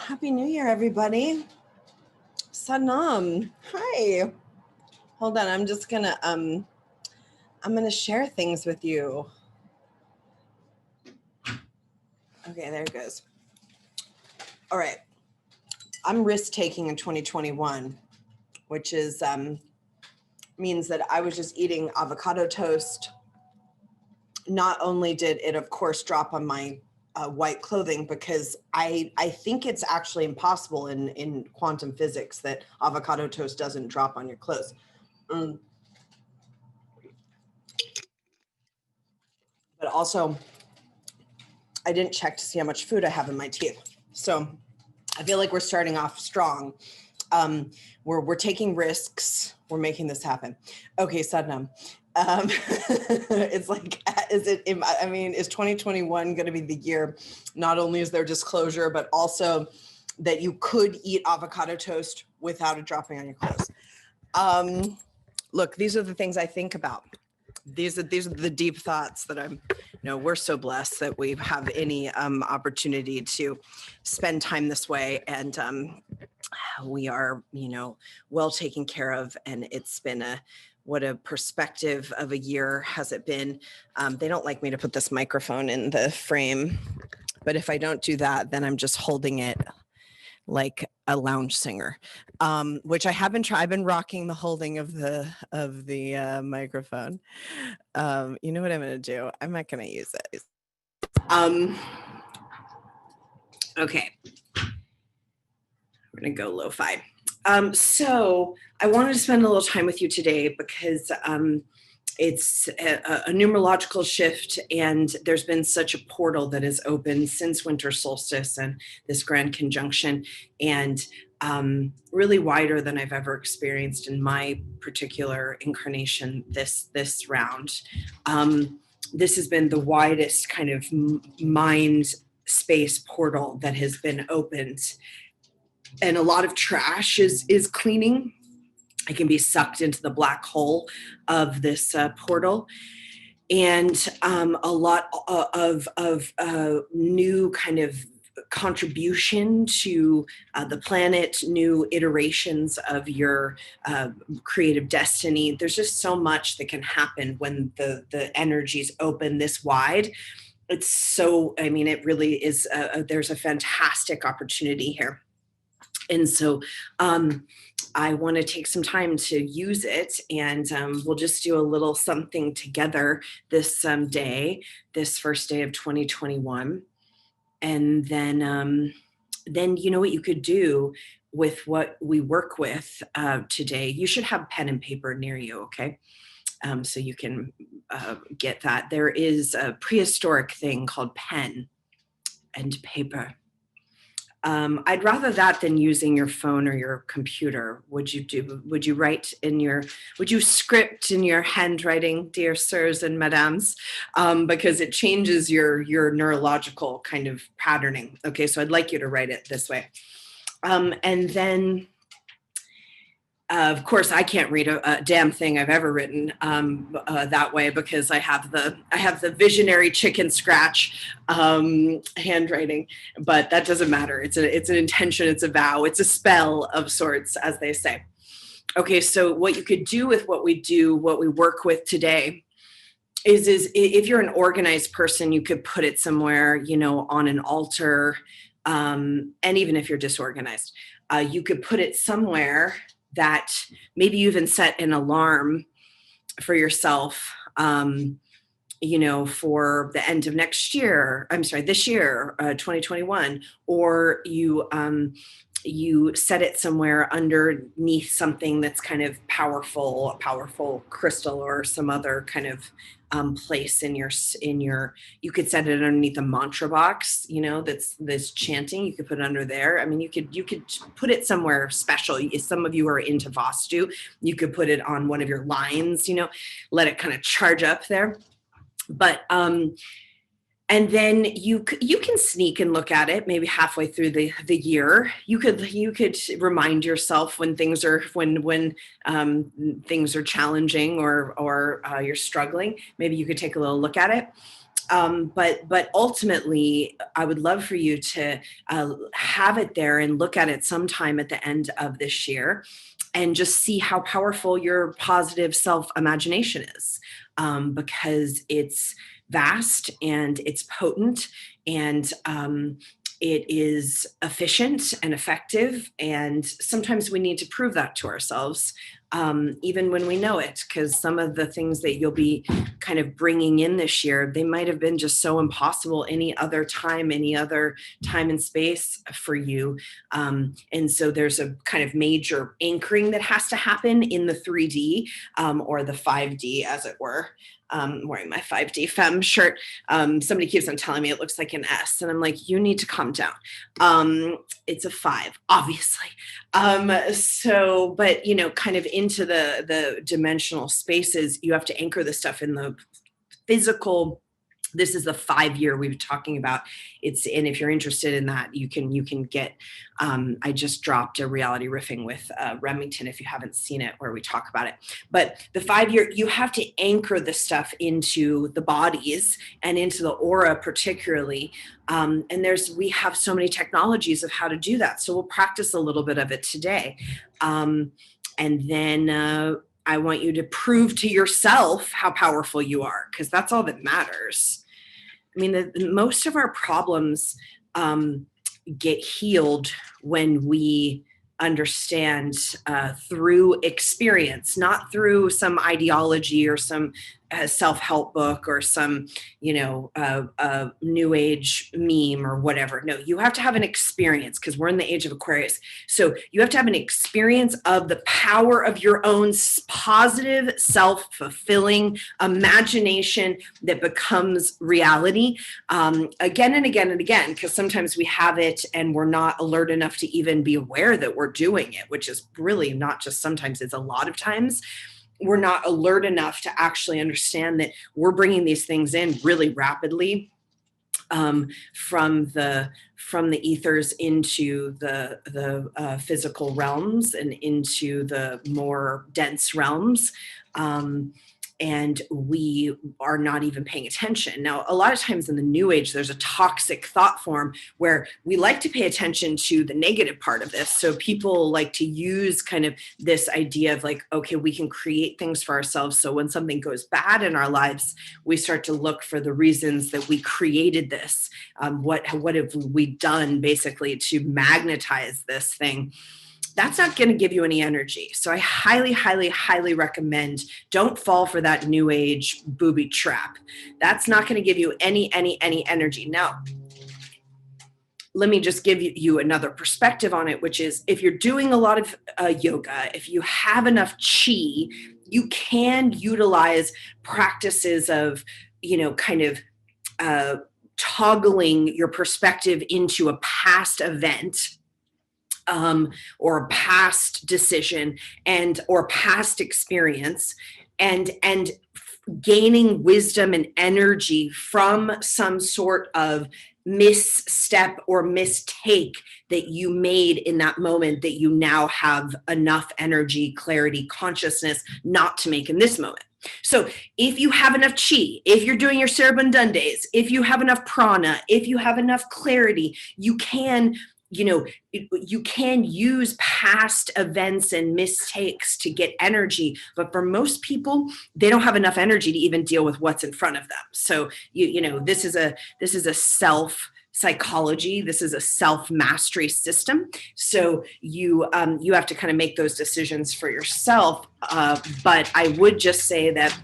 Happy New Year, everybody. Sanam. Hi. Hold on, I'm just gonna I'm gonna share things with you. Okay, there it goes. All right. I'm risk taking in 2021, which is means that I was just eating avocado toast. Not only did it, of course, drop on my white clothing, because I think it's actually impossible in quantum physics that avocado toast doesn't drop on your clothes. But also, I didn't check to see how much food I have in my teeth. So I feel like we're starting off strong. We're taking risks. We're making this happen. Okay, Sadnam. It's like, is 2021 going to be the year? Not only is there disclosure, but also that you could eat avocado toast without it dropping on your clothes. Look, these are the things I think about. These are the deep thoughts that we're so blessed that we have any opportunity to spend time this way, and we are, well taken care of. And it's been what a perspective of a year has it been. They don't like me to put this microphone in the frame, but if I don't do that, then I'm just holding it like a lounge singer, which I have been I've been rocking the holding of the microphone. You know what I'm going to do? I'm not going to use it. Okay. We're going to go lo-fi. So I wanted to spend a little time with you today because it's a numerological shift, and there's been such a portal that has opened since winter solstice and this grand conjunction, and really wider than I've ever experienced in my particular incarnation this round. This has been the widest kind of mind space portal that has been opened, and a lot of trash is cleaning. It can be sucked into the black hole of this portal, and a lot of new kind of contribution to the planet, new iterations of your creative destiny. There's just so much that can happen when the energies open this wide. It's so, it really is, there's a fantastic opportunity here. And so I want to take some time to use it, and we'll just do a little something together this day, this first day of 2021. And then you know what you could do with what we work with today. You should have pen and paper near you, okay? So you can get that. There is a prehistoric thing called pen and paper. I'd rather that than using your phone or your computer. Would you script in your handwriting, dear sirs and madams, because it changes your neurological kind of patterning. Okay, so I'd like you to write it this way. And then, of course, I can't read a damn thing I've ever written that way, because I have the visionary chicken scratch handwriting, but that doesn't matter. It's an intention, it's a vow, it's a spell of sorts, as they say. Okay, so what you could do with what we work with today is if you're an organized person, you could put it somewhere, on an altar, and even if you're disorganized, you could put it somewhere that maybe you even set an alarm for yourself, for the end of this year, 2021, or you set it somewhere underneath something that's kind of a powerful crystal or some other kind of place in your, you could set it underneath a mantra box, that's chanting. You could put it under there. You could put it somewhere special. If some of you are into Vastu, you could put it on one of your lines, let it kind of charge up there. But and then you can sneak and look at it maybe halfway through the year. You could remind yourself when things are things are challenging or you're struggling. Maybe you could take a little look at it. But ultimately, I would love for you to have it there and look at it sometime at the end of this year and just see how powerful your positive self imagination is, because it's vast and it's potent, and it is efficient and effective. And sometimes we need to prove that to ourselves, even when we know it, because some of the things that you'll be kind of bringing in this year, they might have been just so impossible any other time and space for you. And so there's a kind of major anchoring that has to happen in the 3D, or the 5D, as it were. I'm wearing my 5D femme shirt. Somebody keeps on telling me it looks like an S, and I'm like, you need to calm down. It's a 5, obviously. But kind of into the dimensional spaces, you have to anchor the stuff in the physical. This is the 5-year we've been talking about. And if you're interested in that, you can get, I just dropped a reality riffing with Remington, if you haven't seen it, where we talk about it. But the 5-year, you have to anchor the stuff into the bodies and into the aura particularly. And we have so many technologies of how to do that. So we'll practice a little bit of it today. And then I want you to prove to yourself how powerful you are, because that's all that matters. I mean, most of our problems get healed when we understand through experience, not through some ideology or some self-help book or some, new age meme or whatever. No, you have to have an experience, because we're in the age of Aquarius. So you have to have an experience of the power of your own positive, self-fulfilling imagination that becomes reality, again and again and again, because sometimes we have it and we're not alert enough to even be aware that we're doing it, which is really not just sometimes, it's a lot of times. We're not alert enough to actually understand that we're bringing these things in really rapidly, from the ethers into the physical realms and into the more dense realms. And we are not even paying attention. Now, a lot of times in the New Age, there's a toxic thought form where we like to pay attention to the negative part of this. So people like to use kind of this idea of like, okay, we can create things for ourselves. So when something goes bad in our lives, we start to look for the reasons that we created this. What have we done basically to magnetize this thing? That's not going to give you any energy. So I highly, highly, highly recommend don't fall for that New Age booby trap. That's not going to give you any energy. Now, let me just give you another perspective on it, which is if you're doing a lot of yoga, if you have enough chi, you can utilize practices of, kind of toggling your perspective into a past event, or a past decision or past experience, and gaining wisdom and energy from some sort of misstep or mistake that you made in that moment that you now have enough energy, clarity, consciousness not to make in this moment. So if you have enough chi, if you're doing your Sarabandundes, if you have enough prana, if you have enough clarity, you can use past events and mistakes to get energy. But for most people, they don't have enough energy to even deal with what's in front of them. So, this is a self psychology. This is a self-mastery system. So you have to kind of make those decisions for yourself. But I would just say that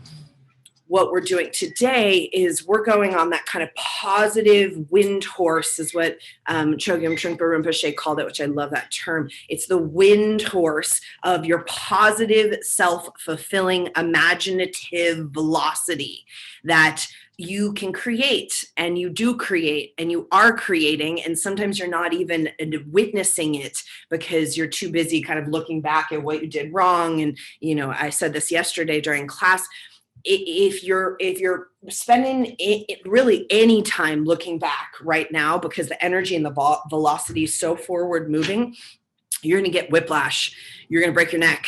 what we're doing today is we're going on that kind of positive wind horse, is what Chogyam Trungpa Rinpoche called it, which I love that term. It's the wind horse of your positive, self-fulfilling, imaginative velocity that you can create, and you do create, and you are creating, and sometimes you're not even witnessing it because you're too busy kind of looking back at what you did wrong. And, I said this yesterday during class, if you're spending really any time looking back right now, because the energy and the velocity is so forward moving, you're going to get whiplash. You're going to break your neck,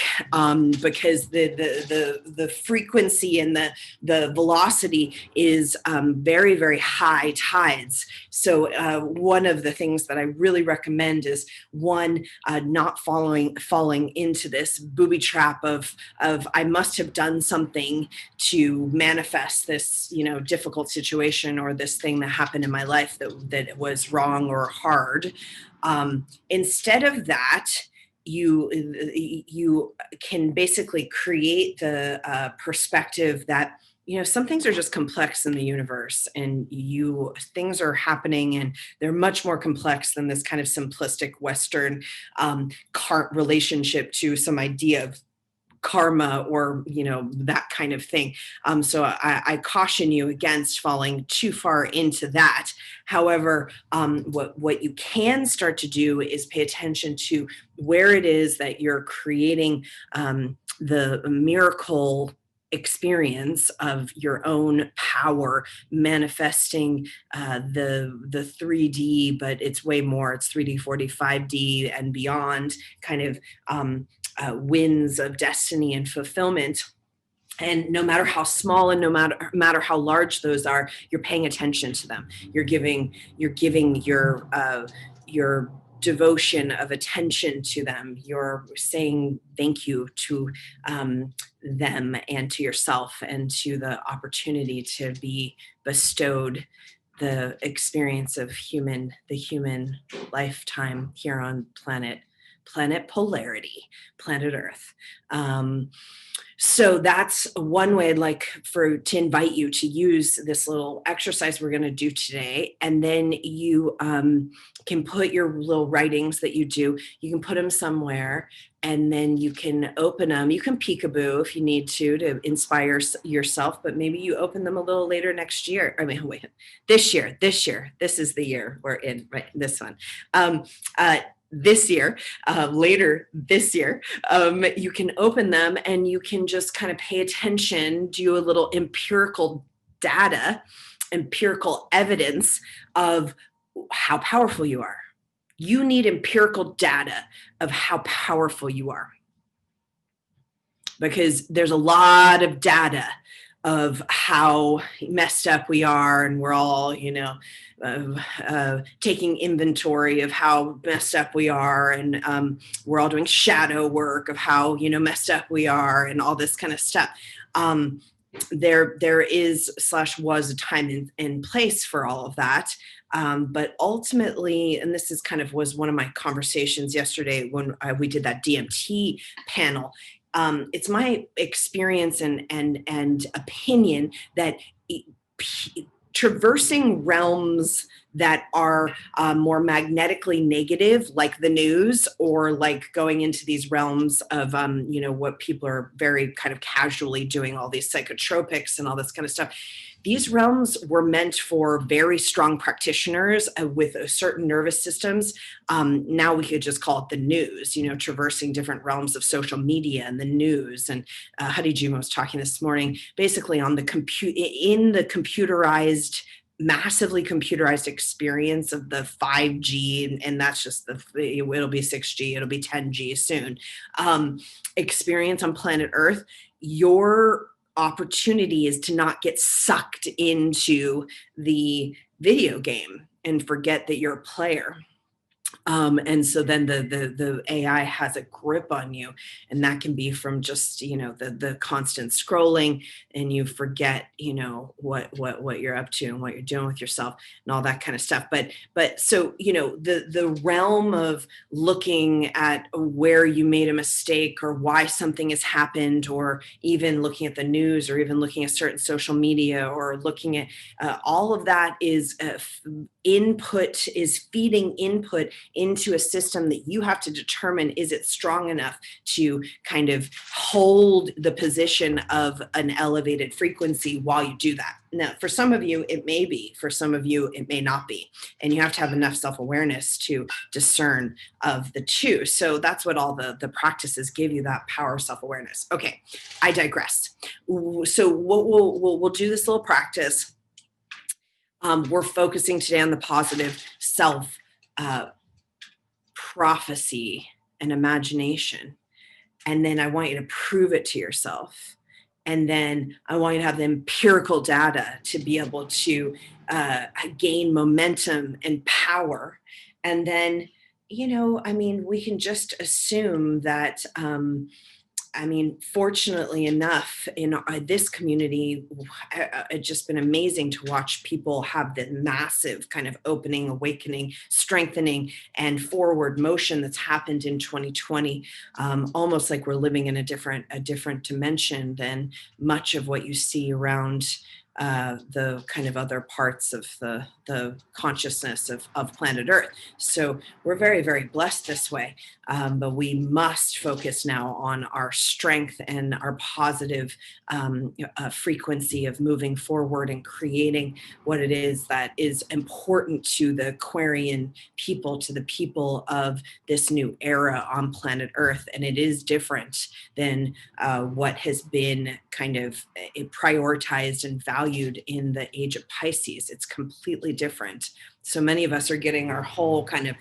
because the frequency and the velocity is very, very high tides. So one of the things that I really recommend is one, not falling into this booby trap of I must have done something to manifest this, difficult situation or this thing that happened in my life that was wrong or hard. Instead of that, you can basically create the perspective that some things are just complex in the universe, and things are happening, and they're much more complex than this kind of simplistic Western cart relationship to some idea of karma or that kind of thing. So I caution you against falling too far into that. However, what you can start to do is pay attention to where it is that you're creating the miracle experience of your own power manifesting the 3D, but it's way more. It's 3D, 4D, 5D, and beyond kind of winds of destiny and fulfillment. And no matter how small and no matter how large those are, you're paying attention to them. You're giving your devotion of attention to them. You're saying thank you to them and to yourself and to the opportunity to be bestowed the experience of the human lifetime here on planet polarity, planet Earth. So that's one way I'd like to invite you to use this little exercise we're going to do today. And then you can put your little writings that you do, you can put them somewhere, and then you can open them. You can peekaboo if you need to inspire yourself, but maybe you open them a little later next year. I mean, wait, this year, this is the year we're in, right? This one. This year, later this year, you can open them and you can just kind of pay attention, do a little empirical evidence of how powerful you are. You need empirical data of how powerful you are, because there's a lot of data of how messed up we are, and we're all, taking inventory of how messed up we are, and we're all doing shadow work of how messed up we are, and all this kind of stuff. There is / was a time and place for all of that. But ultimately, and this is was one of my conversations yesterday when we did that DMT panel. It's my experience and opinion that traversing realms that are more magnetically negative, like the news, or like going into these realms of, what people are very kind of casually doing, all these psychotropics and all this kind of stuff. These realms were meant for very strong practitioners with certain nervous systems. Now we could just call it the news, traversing different realms of social media and the news. And Hadi Juma was talking this morning, basically on in the massively computerized experience of the 5G, and that's just it'll be 6G, it'll be 10G soon, experience on planet Earth. Your opportunity is to not get sucked into the video game and forget that you're a player. And so then the AI has a grip on you, and that can be from just, the constant scrolling, and you forget, what you're up to and what you're doing with yourself and all that kind of stuff. But so, the realm of looking at where you made a mistake or why something has happened, or even looking at the news, or even looking at certain social media, or looking at all of that is feeding input into a system that you have to determine, is it strong enough to kind of hold the position of an elevated frequency while you do that. Now, for some of you, it may be. For some of you, it may not be. And you have to have enough self-awareness to discern of the two. So that's what all the practices give you, that power of self-awareness. Okay, I digress. So we'll do this little practice. We're focusing today on the positive self prophecy and imagination. And then I want you to prove it to yourself. And then I want you to have the empirical data to be able to gain momentum and power. And then, we can just assume that, fortunately enough, in this community, it's just been amazing to watch people have the massive kind of opening, awakening, strengthening, and forward motion that's happened in 2020. Almost like we're living in a different dimension than much of what you see around the kind of other parts of the consciousness of planet Earth. So we're very, very blessed this way. But we must focus now on our strength and our positive frequency of moving forward and creating what it is that is important to the Aquarian people, to the people of this new era on planet Earth. And it is different than what has been kind of prioritized and valued in the age of Pisces. It's completely different. So many of us are getting our whole kind of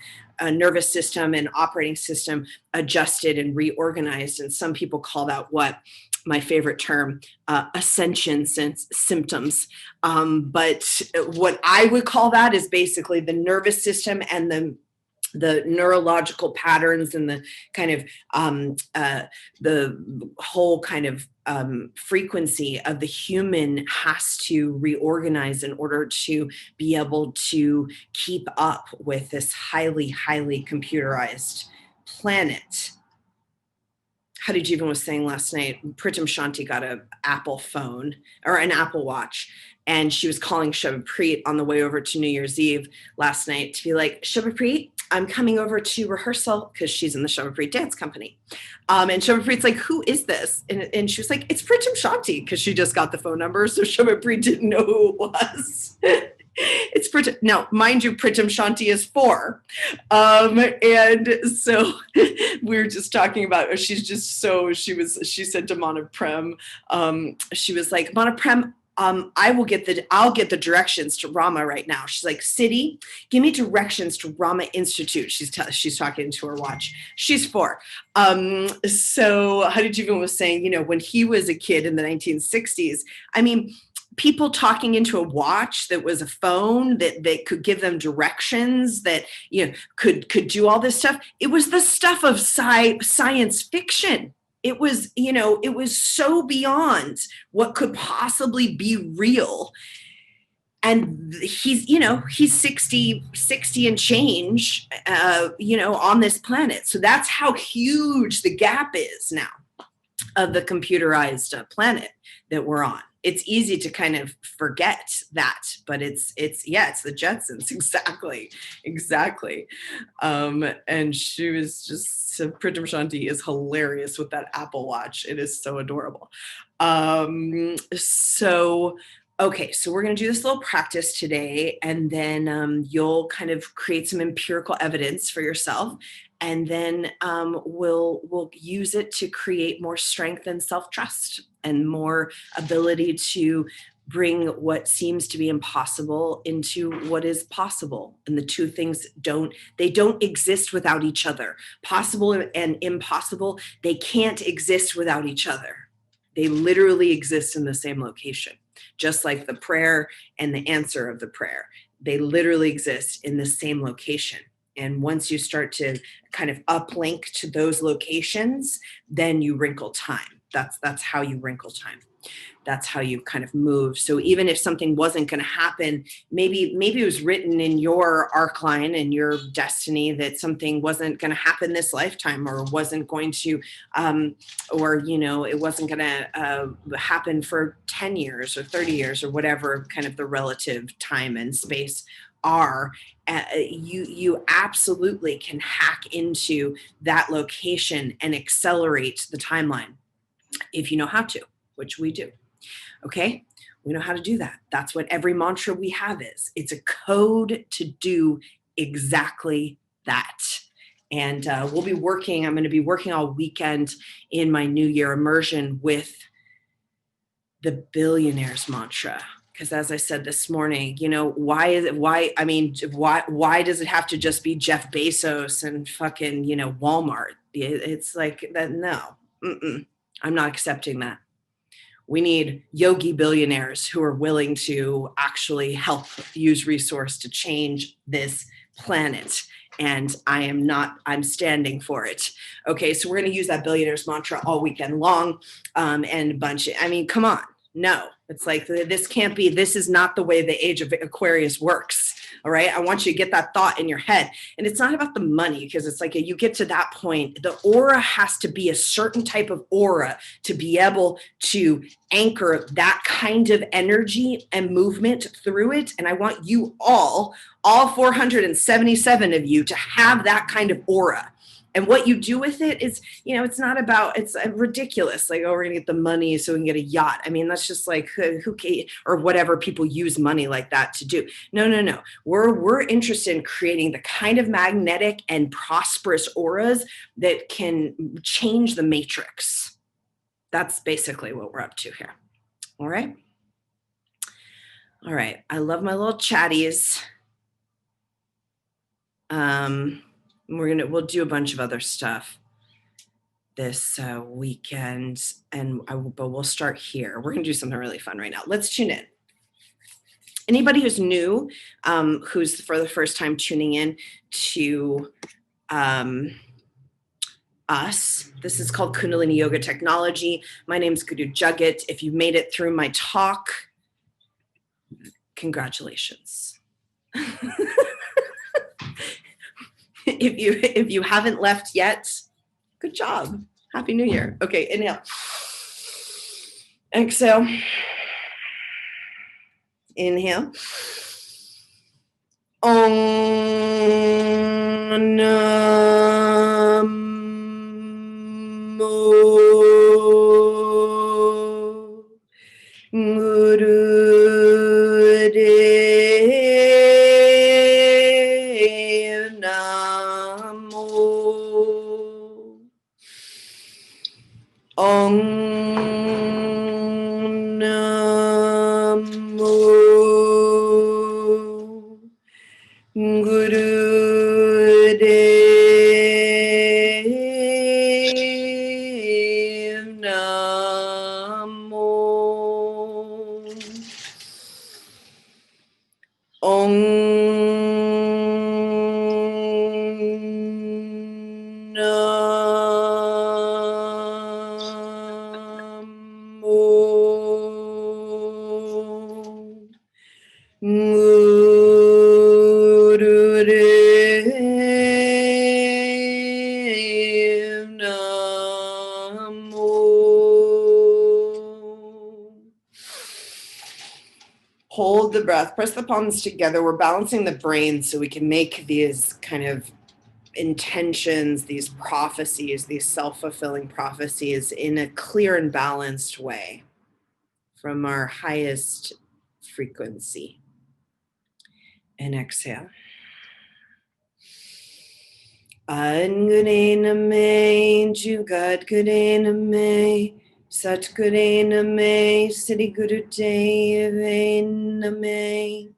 nervous system and operating system adjusted and reorganized. And some people call that what my favorite term, ascension symptoms. But what I would call that is basically the nervous system and the neurological patterns and the kind of the whole kind of frequency of the human has to reorganize in order to be able to keep up with this highly, highly computerized planet. Hadijivan was saying last night, Pritam Shanti got an Apple phone or an Apple Watch, and she was calling Shubhapreet on the way over to New Year's Eve last night to be like, Shubhapreet, I'm coming over to rehearsal, because she's in the Shubhapreet dance company. And Shubhapreet's like, who is this? And she was like, it's Pritam Shanti, because she just got the phone number. So Shubhapreet didn't know who it was. It's Pritam. Now, mind you, Pritam Shanti is 4. And so we were just talking about, she said to Manaprem, she was like, Manaprem, I'll get the directions to Rama right now. She's like, Siddhi, give me directions to Rama Institute. She's talking to her watch. She's 4. So Hadijivan was saying, when he was a kid in the 1960s, people talking into a watch that was a phone that could give them directions, that could do all this stuff. It was the stuff of science fiction. It was, it was so beyond what could possibly be real. And he's 60 and change, on this planet. So that's how huge the gap is now of the computerized planet that we're on. It's easy to kind of forget that, but it's the Jetsons. Exactly. And she was just, so Pritam Shanti is hilarious with that Apple Watch. It is so adorable. Okay, so we're going to do this little practice today, and then you'll kind of create some empirical evidence for yourself, and then we'll use it to create more strength and self-trust and more ability to bring what seems to be impossible into what is possible. And the two things don't exist without each other. Possible and impossible, they can't exist without each other. They literally exist in the same location, just like the prayer and the answer of the prayer. They literally exist in the same location. And once you start to kind of uplink to those locations, then you wrinkle time. That's how you wrinkle time. That's how you kind of move. So even if something wasn't going to happen, maybe it was written in your arc line and your destiny that something wasn't going to happen this lifetime, or wasn't going to, it wasn't going to happen for 10 years or 30 years or whatever kind of the relative time and space are. You absolutely can hack into that location and accelerate the timeline if you know how to, which we do. Okay, we know how to do that. That's what every mantra we have is. It's a code to do exactly that. And I'm going to be working all weekend in my New Year immersion with the billionaires mantra. Because as I said this morning, why does it have to just be Jeff Bezos and fucking, Walmart? It's like that. No, I'm not accepting that. We need yogi billionaires who are willing to actually help use resource to change this planet. And I'm standing for it. Okay, so we're going to use that billionaires mantra all weekend long, and a bunch of, I mean, come on. No, it's like, this can't be, this is not the way the age of Aquarius works. All right. I want you to get that thought in your head. And it's not about the money, because it's like, you get to that point, the aura has to be a certain type of aura to be able to anchor that kind of energy and movement through it. And I want you all 477 of you, to have that kind of aura. And what you do with it is, it's not about, it's ridiculous. Like, oh, we're going to get the money so we can get a yacht. I mean, that's just like, who cares, or whatever people use money like that to do. No. We're interested in creating the kind of magnetic and prosperous auras that can change the matrix. That's basically what we're up to here. All right. I love my little chatties. We'll do a bunch of other stuff this weekend, but we'll start here. We're gonna do something really fun right now. Let's tune in. Anybody who's new, who's for the first time tuning in to us, this is called Kundalini Yoga Technology. My name's Guru Jagat. If you made it through my talk, congratulations. If you haven't left yet, good job. Happy New Year. Okay, inhale. Exhale. Inhale. Om Namo Guru Om Namo Guru Namo Om Hold the breath, press the palms together. We're balancing the brain so we can make these kind of intentions, these prophecies, these self-fulfilling prophecies in a clear and balanced way from our highest frequency. And exhale. Angure name, Jugat Gure name, Sat Gure name, Siddhi Guru Deve name,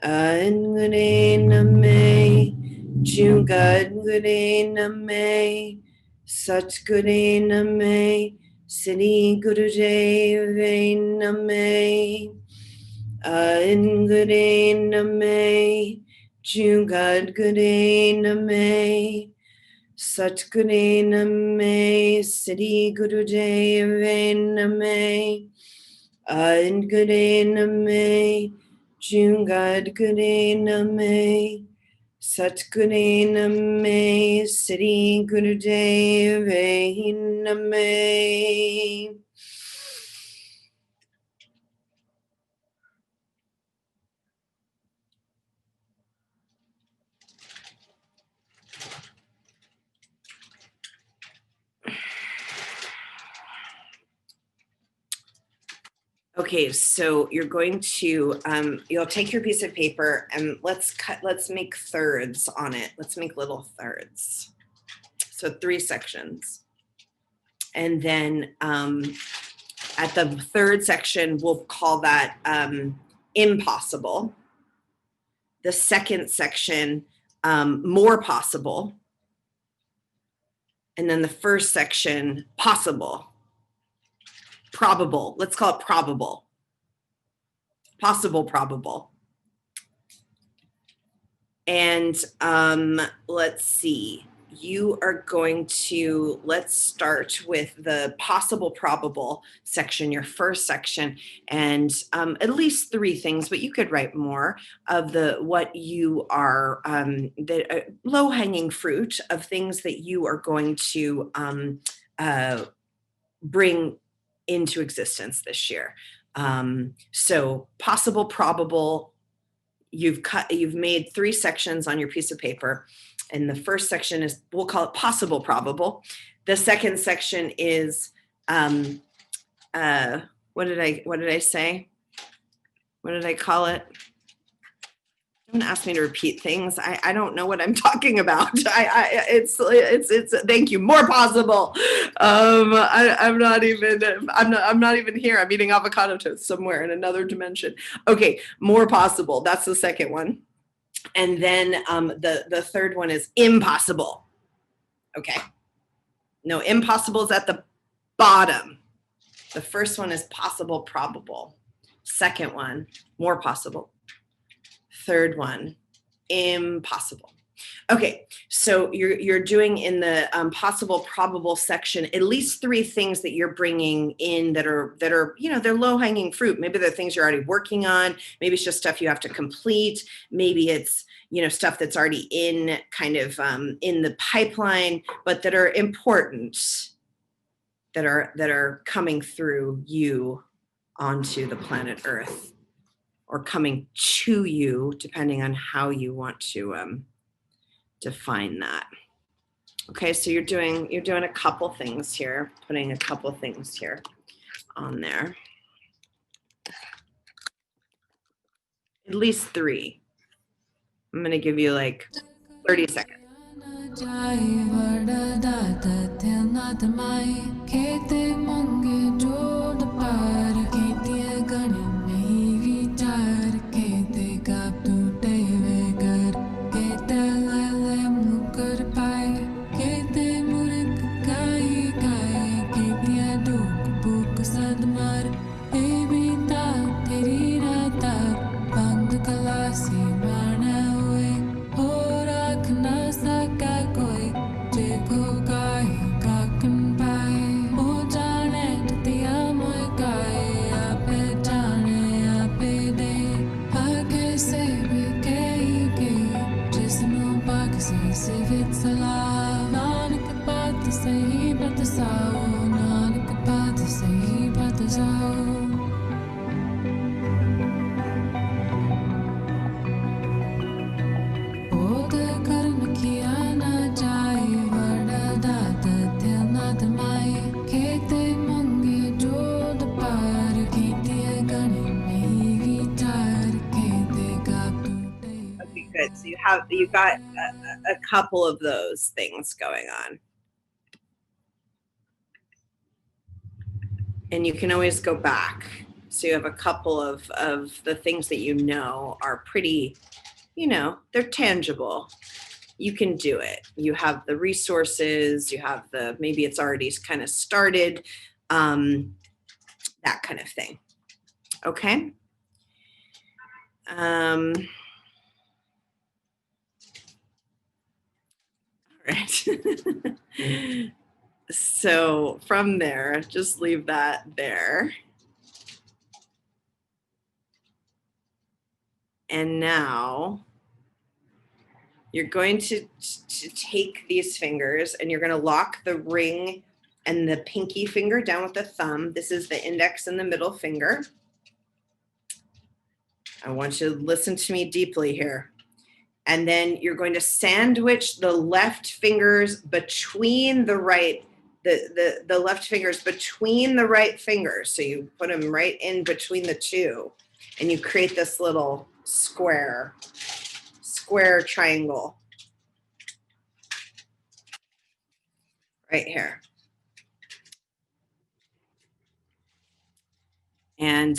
Angure name, Jugat Gure name, Sat Gure name, Siddhi Guru Deve name, Angure name, Jugat Gure name, Sat Gure name, Siddhi Guru Deve name, Angure name, Jugat Gure name, Sat Gure name, Siddhi Guru Deve name. Okay, so you're going to, you'll take your piece of paper and let's make thirds on it. Let's make little thirds. So 3 sections. And then at the third section, we'll call that impossible. The second section, more possible. And then the first section, possible, probable. Let's call it probable. Possible, probable. And let's see. You are going to, let's start with the possible, probable section, your first section, and at least 3 things, but you could write more of what you are, the low-hanging fruit of things that you are going to bring into existence this year. So possible, probable, you've made 3 sections on your piece of paper. And the first section is, we'll call it possible, probable. The second section is, what did I say? What did I call it? Don't ask me to repeat things. I don't know what I'm talking about. It's thank you. More possible. I'm not even here. I'm eating avocado toast somewhere in another dimension. Okay, more possible. That's the second one. And then the third one is impossible. Okay. No, impossible is at the bottom. The first one is possible, probable. Second one, more possible. Third one, impossible. Okay, so you're doing in the possible, probable section at least 3 things that you're bringing in that are they're low hanging fruit. Maybe they're things you're already working on. Maybe it's just stuff you have to complete. Maybe it's stuff that's already in kind of in the pipeline, but that are important, that are coming through you onto the planet Earth, or coming to you, depending on how you want to define that. Okay, so you're doing a couple things here, putting a couple things here on there. At least 3. I'm gonna give you like 30 seconds. Good. So you got a couple of those things going on. And you can always go back. So you have a couple of the things that are pretty, they're tangible. You can do it. You have the resources, you have maybe it's already kind of started, that kind of thing. Okay. All right. So from there, just leave that there. And now you're going to take these fingers and you're going to lock the ring and the pinky finger down with the thumb. This is the index and the middle finger. I want you to listen to me deeply here. And then you're going to sandwich the left fingers between the right, the left fingers between the right fingers. So you put them right in between the two, and you create this little square triangle right here. And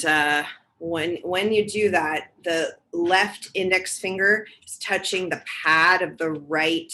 when you do that, the left index finger is touching the pad of the right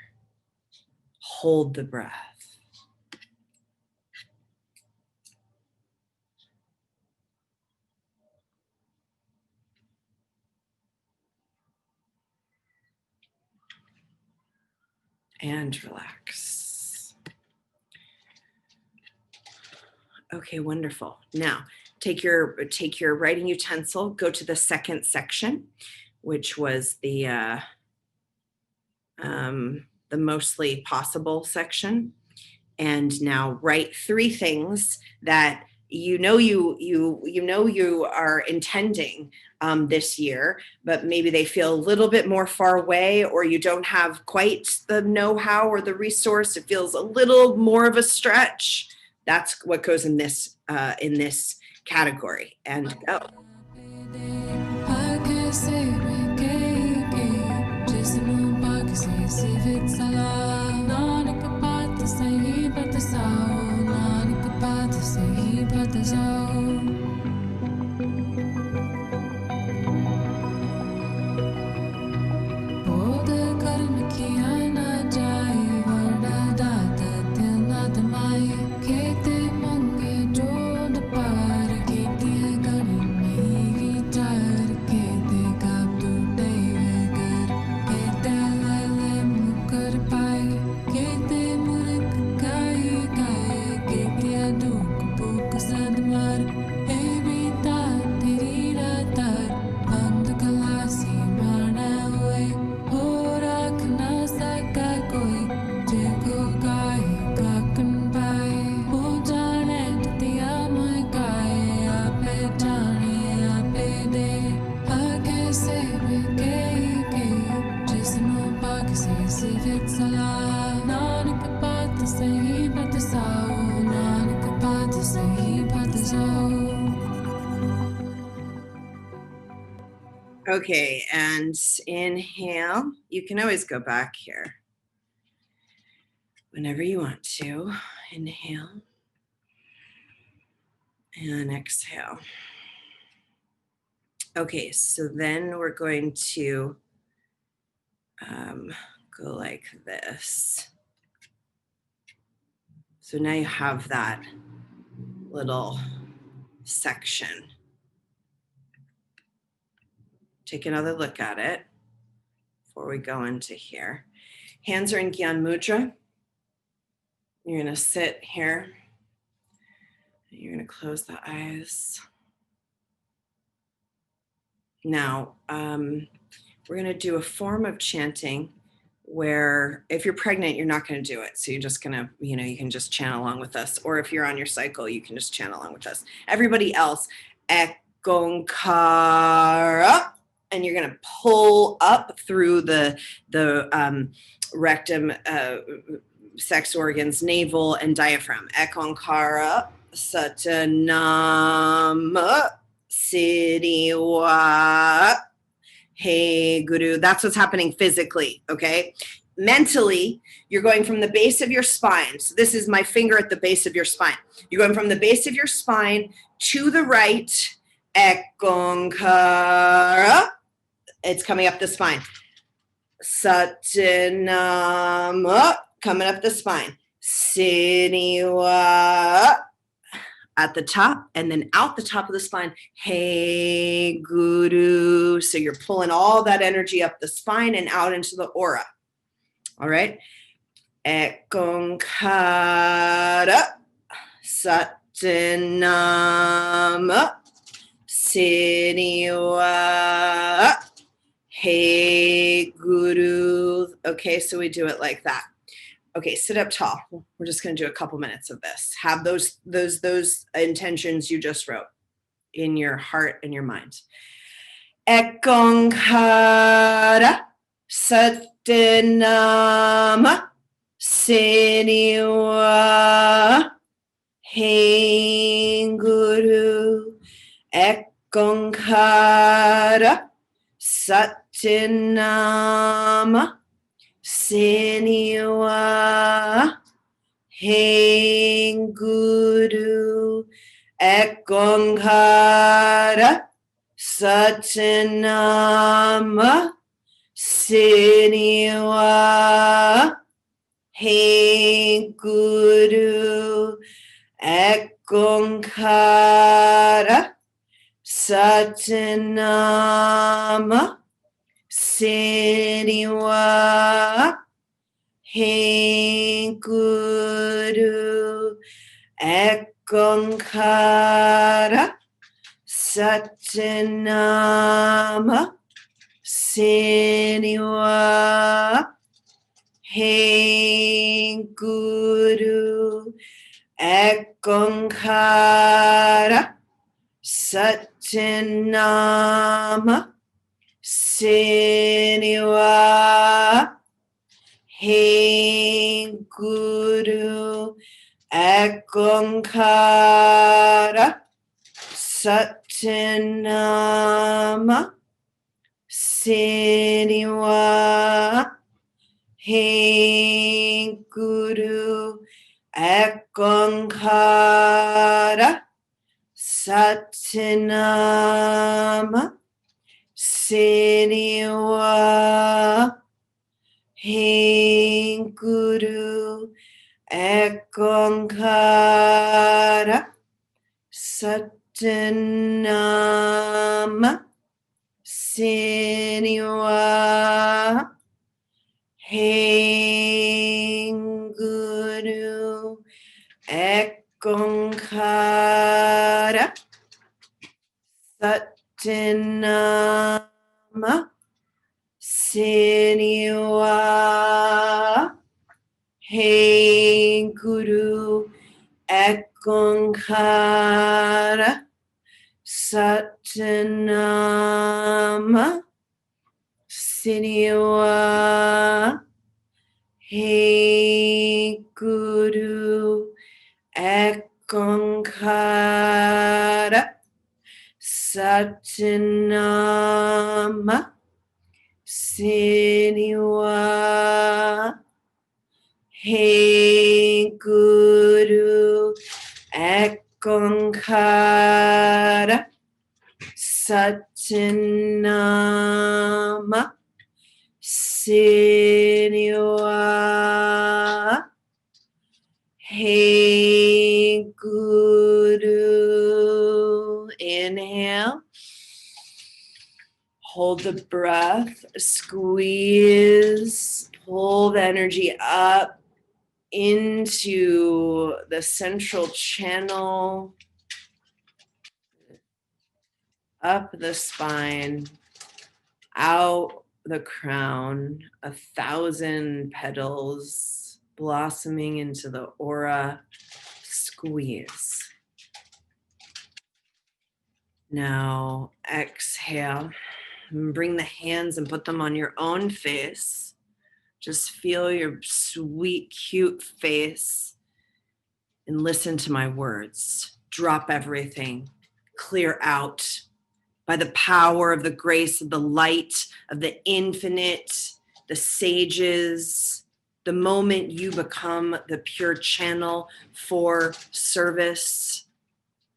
hold the breath. And relax. Okay, wonderful. Now, take your writing utensil, go to the second section, which was the mostly possible section. And now write 3 things that you are intending this year, but maybe they feel a little bit more far away, or you don't have quite the know-how or the resource. It feels a little more of a stretch. That's what goes in this category. And go. Okay, and inhale. You can always go back here whenever you want to. Inhale and exhale. Okay, so then we're going to go like this. So now you have that little section. Take another look at it before we go into here. Hands are in Gyan Mudra. You're going to sit here. You're going to close the eyes. Now, we're going to do a form of chanting where if you're pregnant, you're not going to do it. So you're just going to, you can just chant along with us. Or if you're on your cycle, you can just chant along with us. Everybody else, Ekonkara. And you're going to pull up through the rectum, sex organs, navel, and diaphragm. Ekonkara, Satanama, Siddhiwa, Hey Guru. That's what's happening physically, okay? Mentally, you're going from the base of your spine. So this is my finger at the base of your spine. You're going from the base of your spine to the right, Ekonkara. It's coming up the spine. Satanama, coming up the spine. Siddhiwa, at the top, and then out the top of the spine. Hey Guru. So you're pulling all that energy up the spine and out into the aura. All right. Ekonkara, Satanama, Siddhiwa, Hey Guru. Okay, so we do it like that. Okay, sit up tall. We're just going to do a couple minutes of this. Have those intentions you just wrote in your heart and your mind. Ekonkara, Satanama, Siddhiwa, Hey Guru. Ekonkara, Satanama, Siddhiwa, Hey Guru. Ekonkara, Satanama, Siddhiwa, Hey Guru Ekonkara Satanama Siniwa. Hey Guru Ekonkara Satanama Siniwa. Hey Guru Ekonkara Satanama Siniwa. Hey Guru Ekonkara Satanama Siniwa. Hey Guru Ekonkara Satanama Siniwa. Hey Guru Ekonkara Satanama Siniwa. Hey Guru Ekonkara Satanama Siniwa. Hey Guru Ekonkara Satanama Siniwa. Hey Guru Ekonkara Satanama Siniwa. Hey Guru Ekonkara Satanama Siniwa. Hey Guru. Inhale. Hold the breath. Squeeze. Pull the energy up into the central channel, up the spine, out the crown, 1,000 petals blossoming into the aura. Squeeze. Now exhale. Bring the hands and put them on your own face. Just feel your sweet, cute face and listen to my words. Drop everything. Clear out. By the power of the grace of the light of the infinite, the sages, the moment you become the pure channel for service,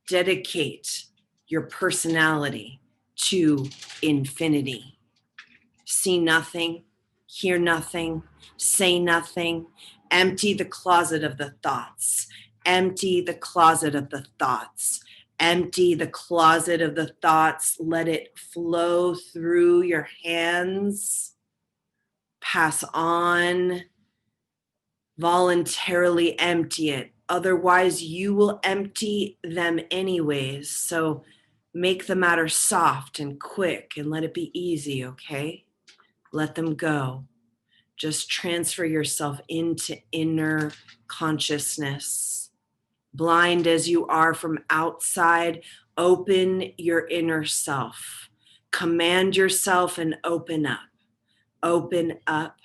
dedicate your personality to infinity. See nothing, hear nothing, say nothing. Empty the closet of the thoughts. Empty the closet of the thoughts. Empty the closet of the thoughts. Let it flow through your hands. Pass on. Voluntarily empty it. Otherwise, you will empty them anyways. So make the matter soft and quick and let it be easy, okay? Let them go. Just transfer yourself into inner consciousness. Blind as you are from outside, open your inner self. Command yourself and open up. Open up.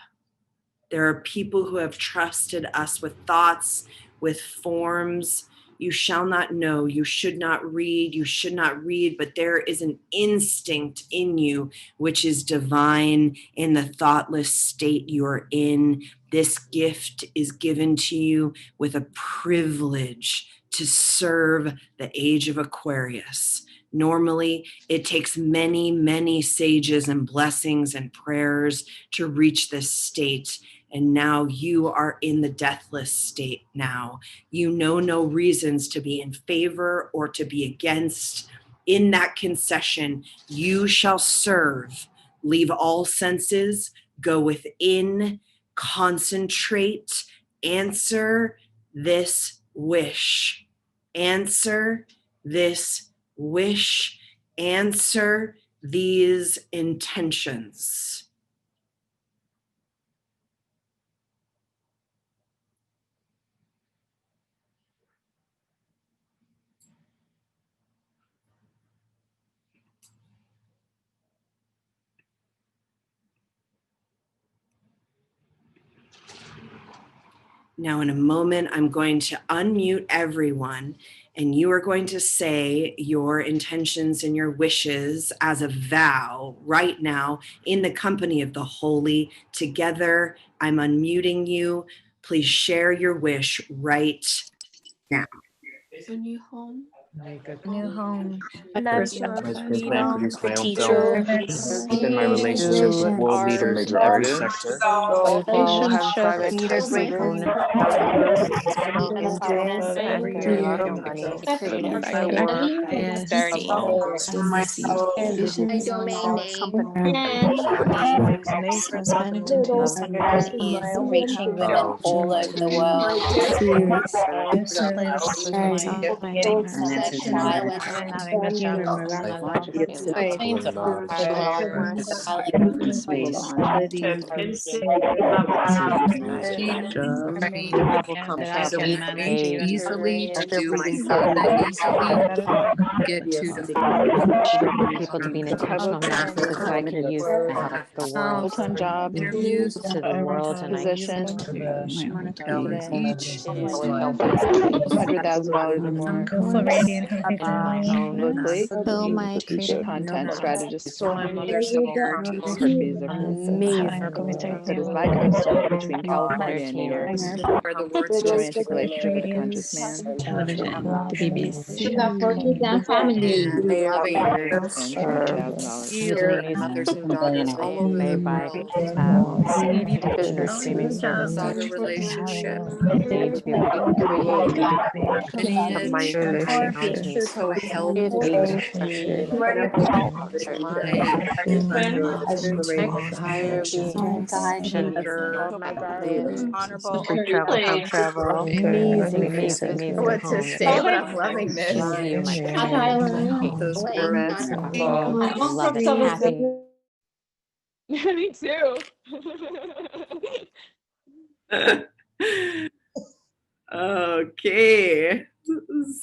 There are people who have trusted us with thoughts, with forms. You shall not know, you should not read, but there is an instinct in you which is divine in the thoughtless state you're in. This gift is given to you with a privilege to serve the age of Aquarius. Normally, it takes many, many sages and blessings and prayers to reach this state. And now you are in the deathless state now. You know no reasons to be in favor or to be against. In that concession, you shall serve. Leave all senses, go within, concentrate, answer this wish. Answer this wish. Answer these intentions. Now, in a moment, I'm going to unmute everyone, and you are going to say your intentions and your wishes as a vow right now in the company of the holy. Together, I'm unmuting you. Please share your wish right now. A new home. New home. Freedom, For teachers, deepen my relationship with world leaders in every sector. relationship, Gratefulness, happiness, and My domain name and reaching women all over the world. Possession, violence, easily to do my job, easily get to the people to be an intentional master so I can use my help the world full-time job, interviews, to the world and I use position, it to each $100,000 or more. my own Fill my creative Content strategist, amazing between California and New York. where the words just television, the BBC, and loving here and mothers and daughters all over the world. Different streaming Father-daughter services. relationship, Need to be able to create lineage, so help my higher being gender, honorable, amazing home. but I'm loving this. Love you, my parents. those words. Love it. Happy. Me too. Okay,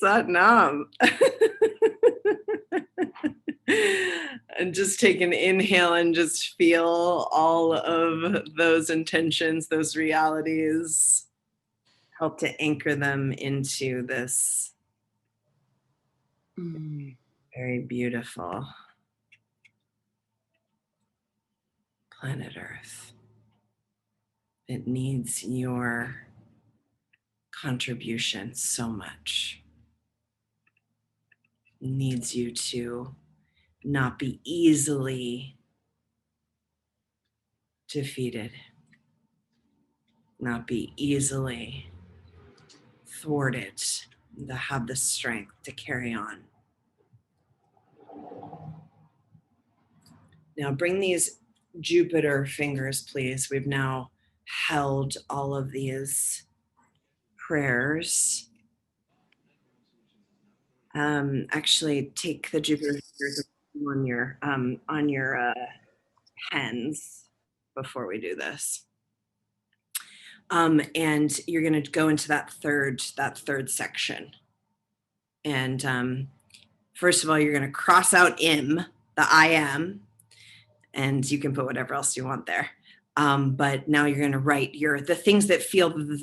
Satnam. And just take an inhale and just feel all of those intentions, those realities. Help to anchor them into this very beautiful planet Earth. It needs your contribution so much. It needs you to not be easily defeated, not be easily thwarted, to have the strength to carry on. Now bring these Jupiter fingers, please. We've now held all of these prayers. Actually, take the Jupiter fingers on your hands before we do this. And you're going to go into that third section. And first of all, you're going to cross out the I am, and you can put whatever else you want there. But now you're going to write the things that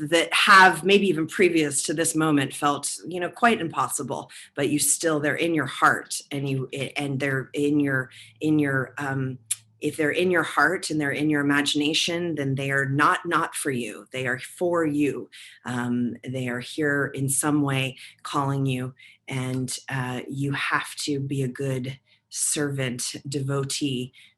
that have maybe even previous to this moment felt, quite impossible, but they're in your heart, and they're in your if they're in your heart and they're in your imagination, then they are not for you. They are for you. They are here in some way calling you, and you have to be a good servant, devotee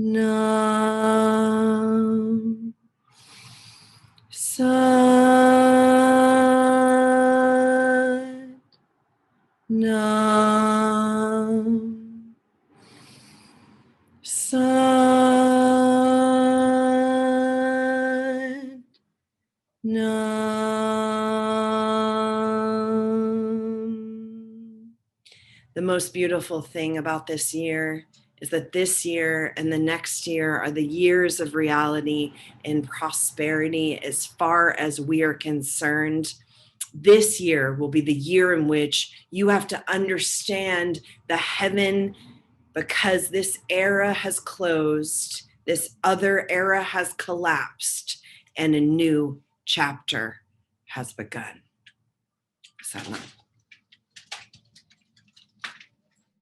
Nam. Sat. Nam. Sat. Nam. The most beautiful thing about this year is that this year and the next year are the years of reality and prosperity as far as we are concerned. This year will be the year in which you have to understand the heaven, because this era has closed, this other era has collapsed, and a new chapter has begun. So